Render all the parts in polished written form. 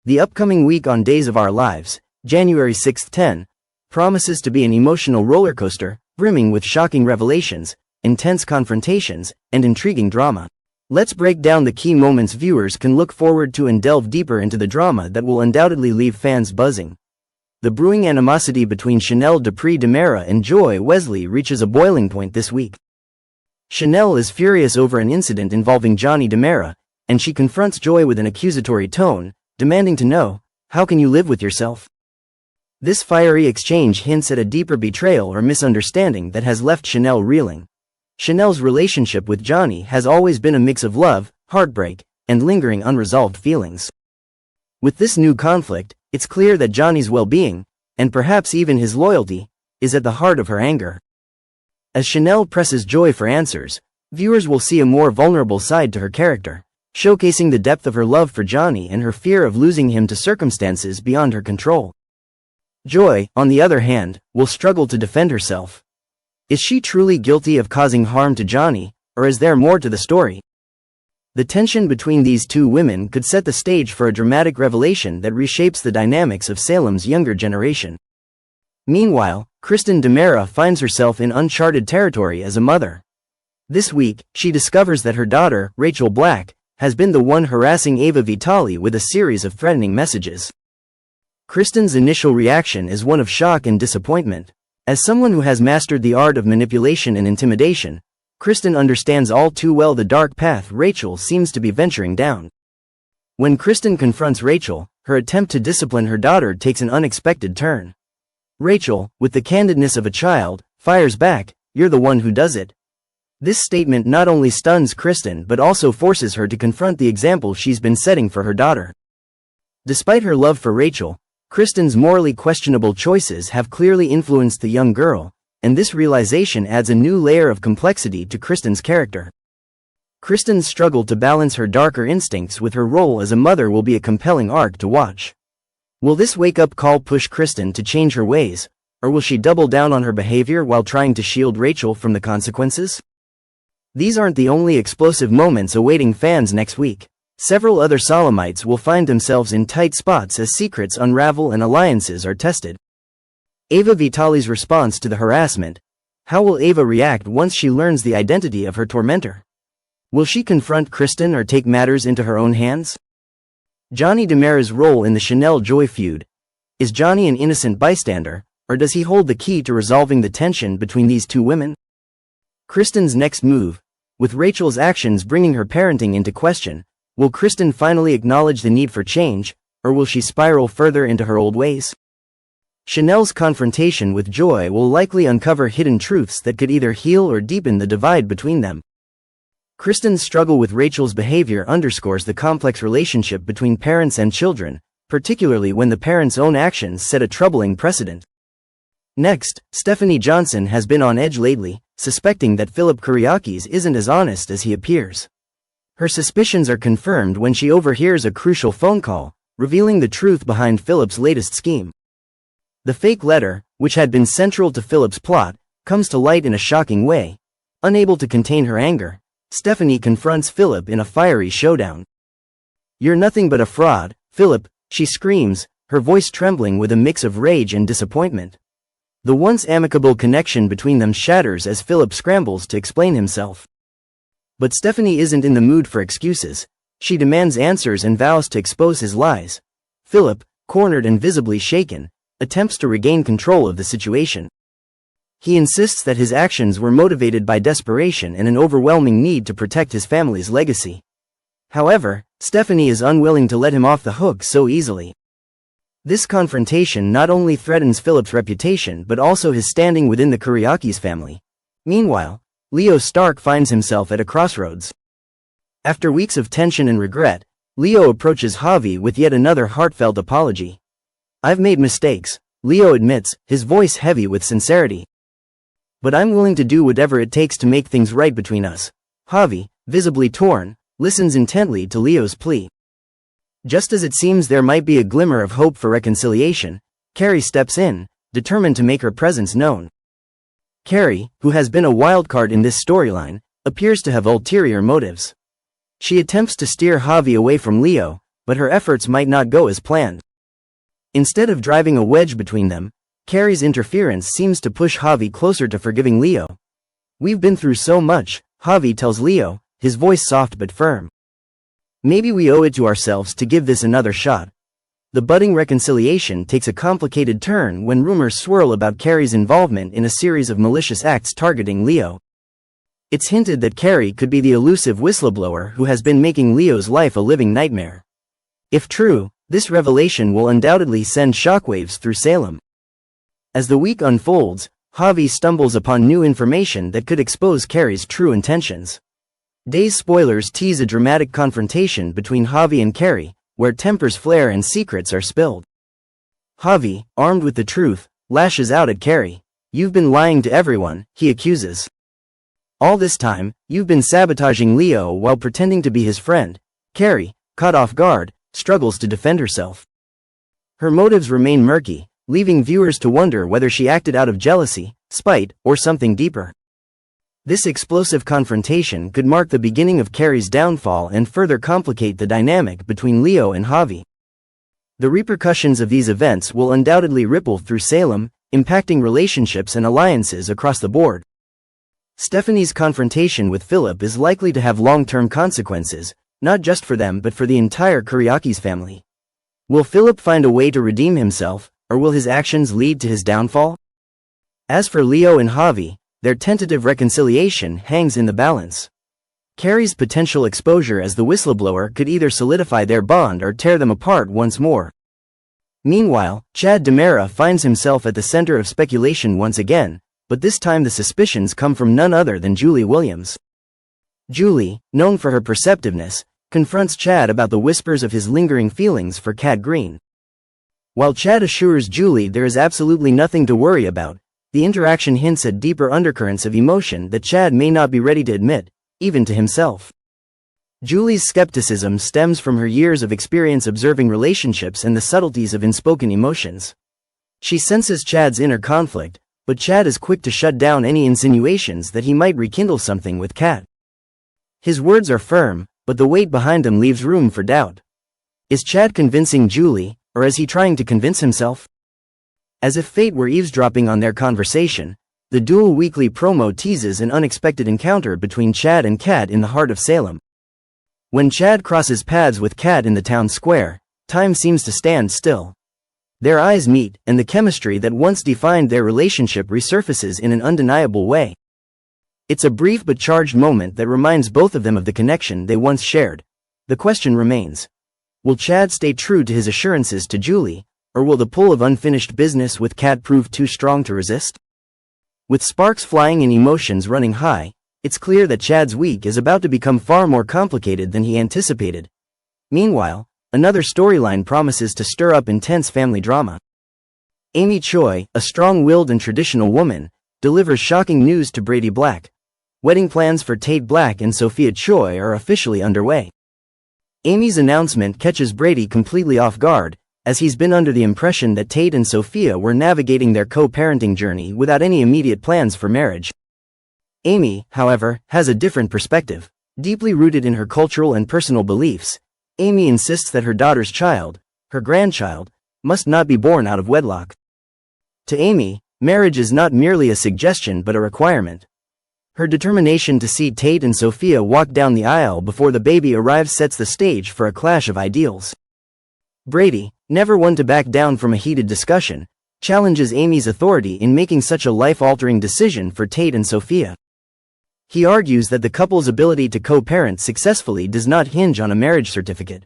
The upcoming week on Days of Our Lives, January 6-10, promises to be an emotional roller coaster, brimming with shocking revelations, intense confrontations, and intriguing drama. Let's break down the key moments viewers can look forward to and delve deeper into the drama that will undoubtedly leave fans buzzing. The brewing animosity between Chanel Dupree Demera and Joy Wesley reaches a boiling point this week. Chanel is furious over an incident involving Johnny Demera, and she confronts Joy with an accusatory tone, demanding to know, "How can you live with yourself?" This fiery exchange hints at a deeper betrayal or misunderstanding that has left Chanel reeling. Chanel's relationship with Johnny has always been a mix of love, heartbreak, and lingering unresolved feelings. With this new conflict, it's clear that Johnny's well-being, and perhaps even his loyalty, is at the heart of her anger. As Chanel presses Joy for answers, viewers will see a more vulnerable side to her character, showcasing the depth of her love for Johnny and her fear of losing him to circumstances beyond her control. Joy, on the other hand, will struggle to defend herself. Is she truly guilty of causing harm to Johnny, or is there more to the story? The tension between these two women could set the stage for a dramatic revelation that reshapes the dynamics of Salem's younger generation. Meanwhile, Kristen Demera finds herself in uncharted territory as a mother. This week, she discovers that her daughter, Rachel Black, has been the one harassing Ava Vitali with a series of threatening messages. Kristen's initial reaction is one of shock and disappointment. As someone who has mastered the art of manipulation and intimidation, Kristen understands all too well the dark path Rachel seems to be venturing down. When Kristen confronts Rachel, her attempt to discipline her daughter takes an unexpected turn. Rachel, with the candidness of a child, fires back, "You're the one who does it." This statement not only stuns Kristen but also forces her to confront the example she's been setting for her daughter. Despite her love for Rachel, Kristen's morally questionable choices have clearly influenced the young girl, and this realization adds a new layer of complexity to Kristen's character. Kristen's struggle to balance her darker instincts with her role as a mother will be a compelling arc to watch. Will this wake-up call push Kristen to change her ways, or will she double down on her behavior while trying to shield Rachel from the consequences? These aren't the only explosive moments awaiting fans next week. Several other Solemites will find themselves in tight spots as secrets unravel and alliances are tested. Ava Vitali's response to the harassment. How will Ava react once she learns the identity of her tormentor? Will she confront Kristen or take matters into her own hands? Johnny Demera's role in the Chanel-Joy feud. Is Johnny an innocent bystander, or does he hold the key to resolving the tension between these two women? Kristen's next move. With Rachel's actions bringing her parenting into question, will Kristen finally acknowledge the need for change, or will she spiral further into her old ways? Chanel's confrontation with Joy will likely uncover hidden truths that could either heal or deepen the divide between them. Kristen's struggle with Rachel's behavior underscores the complex relationship between parents and children, particularly when the parents' own actions set a troubling precedent. Next, Stephanie Johnson has been on edge lately, suspecting that Philip Kyriakis isn't as honest as he appears. Her suspicions are confirmed when she overhears a crucial phone call, revealing the truth behind Philip's latest scheme. The fake letter, which had been central to Philip's plot, comes to light in a shocking way. Unable to contain her anger, Stephanie confronts Philip in a fiery showdown. "You're nothing but a fraud, Philip," she screams, her voice trembling with a mix of rage and disappointment. The once amicable connection between them shatters as Philip scrambles to explain himself. But Stephanie isn't in the mood for excuses. She demands answers and vows to expose his lies. Philip, cornered and visibly shaken, attempts to regain control of the situation. He insists that his actions were motivated by desperation and an overwhelming need to protect his family's legacy. However, Stephanie is unwilling to let him off the hook so easily. This confrontation not only threatens Philip's reputation but also his standing within the Kyriakis family. Meanwhile, Leo Stark finds himself at a crossroads. After weeks of tension and regret, Leo approaches Javi with yet another heartfelt apology. "I've made mistakes," Leo admits, his voice heavy with sincerity. "But I'm willing to do whatever it takes to make things right between us." Javi, visibly torn, listens intently to Leo's plea. Just as it seems there might be a glimmer of hope for reconciliation, Carrie steps in, determined to make her presence known. Carrie, who has been a wildcard in this storyline, appears to have ulterior motives. She attempts to steer Javi away from Leo, but her efforts might not go as planned. Instead of driving a wedge between them, Carrie's interference seems to push Javi closer to forgiving Leo. "We've been through so much," Javi tells Leo, his voice soft but firm. "Maybe we owe it to ourselves to give this another shot." The budding reconciliation takes a complicated turn when rumors swirl about Carrie's involvement in a series of malicious acts targeting Leo. It's hinted that Carrie could be the elusive whistleblower who has been making Leo's life a living nightmare. If true, this revelation will undoubtedly send shockwaves through Salem. As the week unfolds, Javi stumbles upon new information that could expose Carrie's true intentions. Day's spoilers tease a dramatic confrontation between Javi and Carrie, where tempers flare and secrets are spilled. Javi, armed with the truth, lashes out at Carrie. "You've been lying to everyone," he accuses. "All this time, you've been sabotaging Leo while pretending to be his friend." Carrie, caught off guard, struggles to defend herself. Her motives remain murky, leaving viewers to wonder whether she acted out of jealousy, spite, or something deeper. This explosive confrontation could mark the beginning of Carrie's downfall and further complicate the dynamic between Leo and Javi. The repercussions of these events will undoubtedly ripple through Salem, impacting relationships and alliances across the board. Stephanie's confrontation with Philip is likely to have long-term consequences, not just for them but for the entire Kyriakis family. Will Philip find a way to redeem himself, or will his actions lead to his downfall? As for Leo and Javi, their tentative reconciliation hangs in the balance. Carrie's potential exposure as the whistleblower could either solidify their bond or tear them apart once more. Meanwhile, Chad DiMera finds himself at the center of speculation once again, but this time the suspicions come from none other than Julie Williams. Julie, known for her perceptiveness, confronts Chad about the whispers of his lingering feelings for Kat Green. While Chad assures Julie there is absolutely nothing to worry about, the interaction hints at deeper undercurrents of emotion that Chad may not be ready to admit, even to himself. Julie's skepticism stems from her years of experience observing relationships and the subtleties of unspoken emotions. She senses Chad's inner conflict, but Chad is quick to shut down any insinuations that he might rekindle something with Kat. His words are firm, but the weight behind them leaves room for doubt. Is Chad convincing Julie, or is he trying to convince himself? As if fate were eavesdropping on their conversation, the Dual Weekly promo teases an unexpected encounter between Chad and Kat in the heart of Salem. When Chad crosses paths with Kat in the town square, time seems to stand still. Their eyes meet, and the chemistry that once defined their relationship resurfaces in an undeniable way. It's a brief but charged moment that reminds both of them of the connection they once shared. The question remains: will Chad stay true to his assurances to Julie, or will the pull of unfinished business with Kat prove too strong to resist? With sparks flying and emotions running high, it's clear that Chad's week is about to become far more complicated than he anticipated. Meanwhile, another storyline promises to stir up intense family drama. Amy Choi, a strong-willed and traditional woman, delivers shocking news to Brady Black. Wedding plans for Tate Black and Sophia Choi are officially underway. Amy's announcement catches Brady completely off guard, as he's been under the impression that Tate and Sophia were navigating their co-parenting journey without any immediate plans for marriage. Amy, however, has a different perspective. Deeply rooted in her cultural and personal beliefs, Amy insists that her daughter's child, her grandchild, must not be born out of wedlock. To Amy, marriage is not merely a suggestion but a requirement. Her determination to see Tate and Sophia walk down the aisle before the baby arrives sets the stage for a clash of ideals. Brady, never one to back down from a heated discussion, challenges Amy's authority in making such a life-altering decision for Tate and Sophia. He argues that the couple's ability to co-parent successfully does not hinge on a marriage certificate.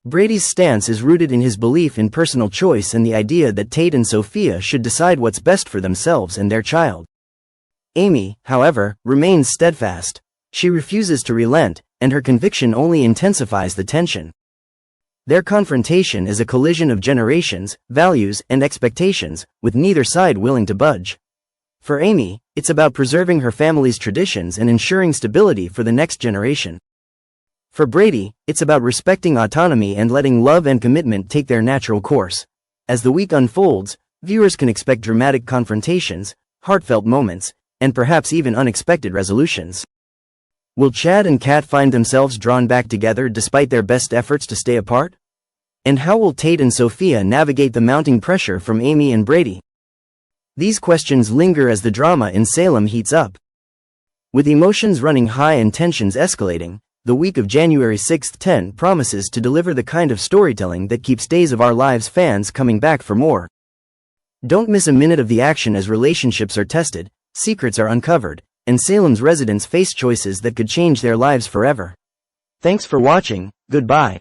Brady's stance is rooted in his belief in personal choice and the idea that Tate and Sophia should decide what's best for themselves and their child. Amy, however, remains steadfast. She refuses to relent, and her conviction only intensifies the tension. Their confrontation is a collision of generations, values, and expectations, with neither side willing to budge. For Amy, it's about preserving her family's traditions and ensuring stability for the next generation. For Brady, it's about respecting autonomy and letting love and commitment take their natural course. As the week unfolds, viewers can expect dramatic confrontations, heartfelt moments, and perhaps even unexpected resolutions. Will Chad and Kat find themselves drawn back together despite their best efforts to stay apart? And how will Tate and Sophia navigate the mounting pressure from Amy and Brady? These questions linger as the drama in Salem heats up. With emotions running high and tensions escalating, the week of January 6-10 promises to deliver the kind of storytelling that keeps Days of Our Lives fans coming back for more. Don't miss a minute of the action as relationships are tested, secrets are uncovered, and Salem's residents face choices that could change their lives forever. Thanks for watching, goodbye.